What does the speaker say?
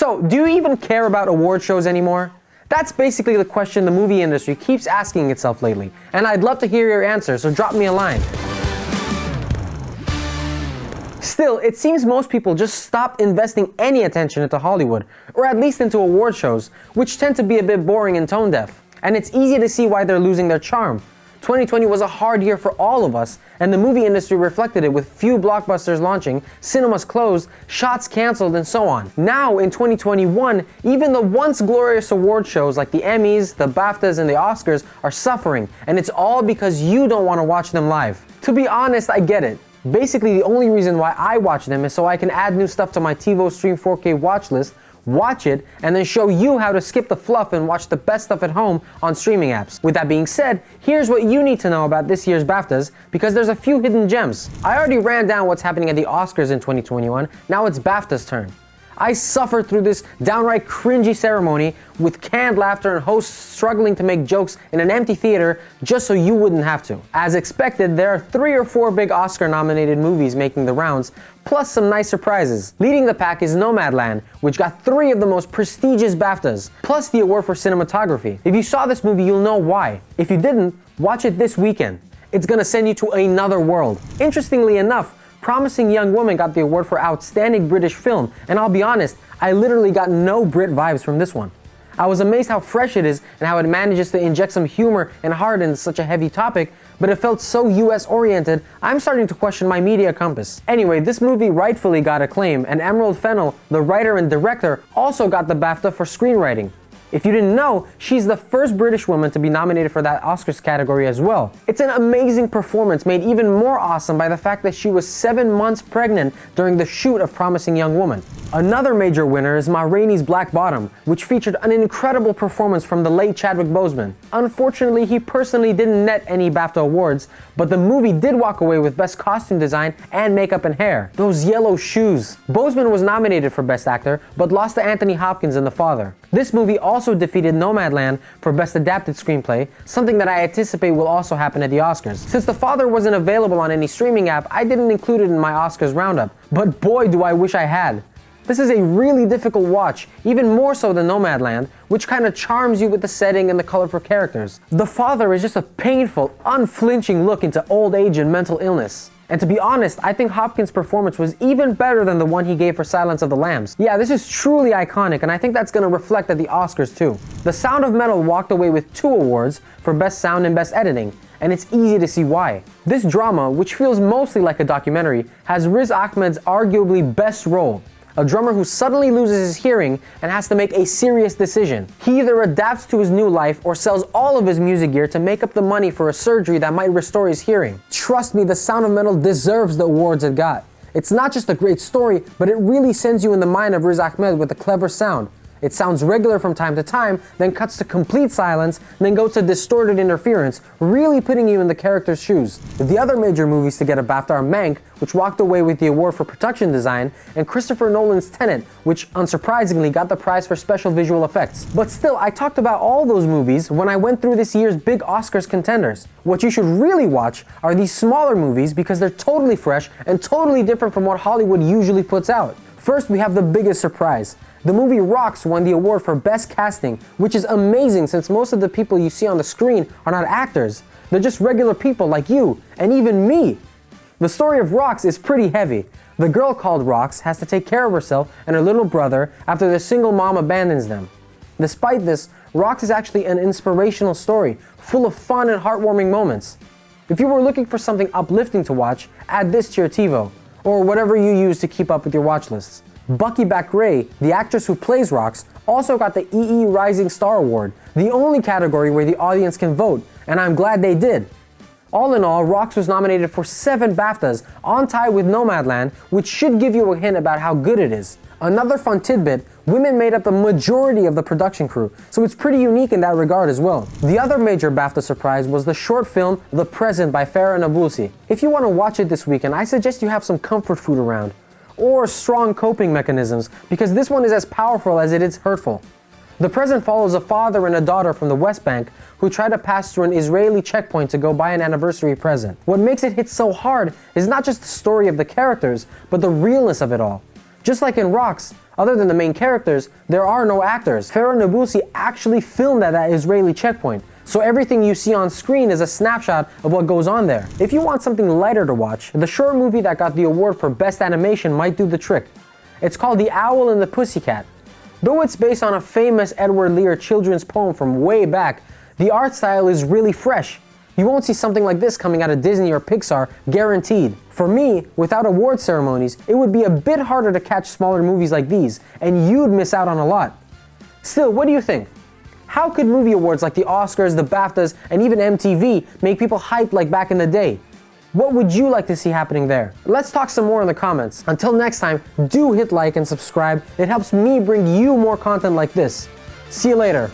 So, do you even care about award shows anymore? That's basically the question the movie industry keeps asking itself lately, and I'd love to hear your answer, so drop me a line. Still, it seems most people just stopped investing any attention into Hollywood, or at least into award shows, which tend to be a bit boring and tone deaf. And it's easy to see why they're losing their charm. 2020 was a hard year for all of us, and the movie industry reflected it with few blockbusters launching, cinemas closed, shots canceled, and so on. Now, in 2021, even the once glorious award shows like the Emmys, the BAFTAs, and the Oscars are suffering, and it's all because you don't want to watch them live. To be honest, I get it. Basically, the only reason why I watch them is so I can add new stuff to my TiVo Stream 4K watch list, watch it, and then show you how to skip the fluff and watch the best stuff at home on streaming apps. With that being said, here's what you need to know about this year's BAFTAs, because there's a few hidden gems. I already ran down what's happening at the Oscars in 2021, now it's BAFTA's turn. I suffered through this downright cringy ceremony with canned laughter and hosts struggling to make jokes in an empty theater just so you wouldn't have to. As expected, there are 3 or 4 big Oscar-nominated movies making the rounds, plus some nice surprises. Leading the pack is Nomadland, which got 3 of the most prestigious BAFTAs, plus the award for cinematography. If you saw this movie, you'll know why. If you didn't, watch it this weekend. It's gonna send you to another world. Interestingly enough, Promising Young Woman got the award for Outstanding British Film, and I'll be honest, I literally got no Brit vibes from this one. I was amazed how fresh it is and how it manages to inject some humor and heart into such a heavy topic, but it felt so US oriented, I'm starting to question my media compass. Anyway, this movie rightfully got acclaim, and Emerald Fennell, the writer and director, also got the BAFTA for screenwriting. If you didn't know, she's the first British woman to be nominated for that Oscars category as well. It's an amazing performance made even more awesome by the fact that she was 7 months pregnant during the shoot of Promising Young Woman. Another major winner is Ma Rainey's Black Bottom, which featured an incredible performance from the late Chadwick Boseman. Unfortunately, he personally didn't net any BAFTA awards, but the movie did walk away with Best Costume Design and Makeup and Hair. Those yellow shoes. Boseman was nominated for Best Actor, but lost to Anthony Hopkins in The Father. This movie also defeated Nomadland for Best Adapted Screenplay, something that I anticipate will also happen at the Oscars. Since The Father wasn't available on any streaming app, I didn't include it in my Oscars roundup, but boy do I wish I had. This is a really difficult watch, even more so than Nomadland, which kind of charms you with the setting and the colorful characters. The Father is just a painful, unflinching look into old age and mental illness. And to be honest, I think Hopkins' performance was even better than the one he gave for Silence of the Lambs. Yeah, this is truly iconic, and I think that's gonna reflect at the Oscars too. The Sound of Metal walked away with 2 awards for Best Sound and Best Editing, and it's easy to see why. This drama, which feels mostly like a documentary, has Riz Ahmed's arguably best role. A drummer who suddenly loses his hearing and has to make a serious decision. He either adapts to his new life or sells all of his music gear to make up the money for a surgery that might restore his hearing. Trust me, The Sound of Metal deserves the awards it got. It's not just a great story, but it really sends you in the mind of Riz Ahmed with a clever sound. It sounds regular from time to time, then cuts to complete silence, then goes to distorted interference, really putting you in the character's shoes. The other major movies to get a BAFTA are Mank, which walked away with the award for production design, and Christopher Nolan's Tenet, which unsurprisingly got the prize for special visual effects. But still, I talked about all those movies when I went through this year's big Oscars contenders. What you should really watch are these smaller movies because they're totally fresh and totally different from what Hollywood usually puts out. First, we have the biggest surprise. The movie Rocks won the award for Best Casting, which is amazing since most of the people you see on the screen are not actors. They're just regular people like you, and even me. The story of Rocks is pretty heavy. The girl called Rocks has to take care of herself and her little brother after their single mom abandons them. Despite this, Rocks is actually an inspirational story, full of fun and heartwarming moments. If you were looking for something uplifting to watch, add this to your TiVo, or whatever you use to keep up with your watch lists. Bucky Bakray, the actress who plays Rocks, also got the EE Rising Star Award, the only category where the audience can vote, and I'm glad they did. All in all, Rocks was nominated for 7 BAFTAs, on tie with Nomadland, which should give you a hint about how good it is. Another fun tidbit, women made up the majority of the production crew, so it's pretty unique in that regard as well. The other major BAFTA surprise was the short film The Present by Farah Nabulsi. If you want to watch it this weekend, I suggest you have some comfort food around, or strong coping mechanisms, because this one is as powerful as it is hurtful. The Present follows a father and a daughter from the West Bank who try to pass through an Israeli checkpoint to go buy an anniversary present. What makes it hit so hard is not just the story of the characters, but the realness of it all. Just like in Rocks, Other than the main characters, there are no actors. Farah Nabusi actually filmed at that Israeli checkpoint, so everything you see on screen is a snapshot of what goes on there. If you want something lighter to watch, the short movie that got the award for Best Animation might do the trick. It's called The Owl and the Pussycat. Though it's based on a famous Edward Lear children's poem from way back, the art style is really fresh. You won't see something like this coming out of Disney or Pixar, guaranteed. For me, without award ceremonies, it would be a bit harder to catch smaller movies like these, and you'd miss out on a lot. Still, what do you think? How could movie awards like the Oscars, the BAFTAs, and even MTV make people hyped like back in the day? What would you like to see happening there? Let's talk some more in the comments. Until next time, do hit like and subscribe. It helps me bring you more content like this. See you later.